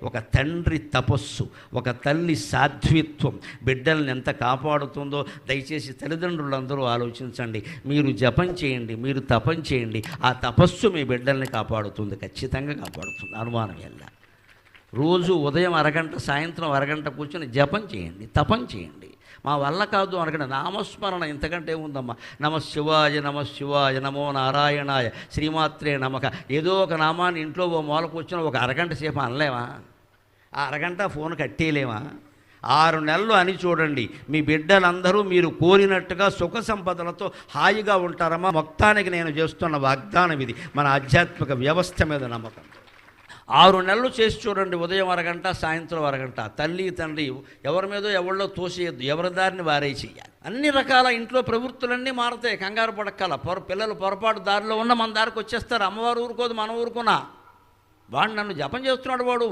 ఒక తండ్రి తపస్సు, ఒక తల్లి సాధ్విత్వం బిడ్డల్ని ఎంత కాపాడుతుందో దయచేసి తల్లిదండ్రులందరూ ఆలోచించండి. మీరు జపం చేయండి, మీరు తపం చేయండి, ఆ తపస్సు మీ బిడ్డల్ని కాపాడుతుంది, ఖచ్చితంగా కాపాడుతుంది, అనుమానం ఎలా. రోజు ఉదయం అరగంట, సాయంత్రం అరగంట కూర్చొని జపం చేయండి, తపం చేయండి. మా వల్ల కాదు అనకండి, నామస్మరణ ఇంతకంటే ఉందమ్మా. నమ శివాయ, నమ శివాయ, నమో నారాయణాయ, శ్రీమాత్రే నమక. ఏదో ఒక నామాన్ని ఇంట్లో ఓ మూల కూర్చొని ఒక అరగంట సేపు అనలేమా? ఆ అరగంట ఫోన్ కట్టేయలేమా? 6 నెలలు అని చూడండి, మీ బిడ్డలందరూ మీరు కోరినట్టుగా సుఖ సంపదలతో హాయిగా ఉంటారమ్మా. మొత్తానికి నేను చేస్తున్న వాగ్దానం ఇది, మన ఆధ్యాత్మిక వ్యవస్థ మీద నమ్మకం. 6 నెలలు చేసి చూడండి, ఉదయం అరగంట, సాయంత్రం అరగంట. తల్లి తండ్రి ఎవరి మీదో ఎవరిలో తోసేయద్దు, ఎవరి దారిని వారే చెయ్యాలి. అన్ని రకాల ఇంట్లో ప్రవృత్తులన్నీ మారతాయి, కంగారు పడక్కల. పిల్లలు పొరపాటు దారిలో ఉన్న మన దారికి వచ్చేస్తారు. అమ్మవారు ఊరుకోదు, మనం ఊరుకున్నా. వాడు నన్ను జపం చేస్తున్నాడు, వాడికి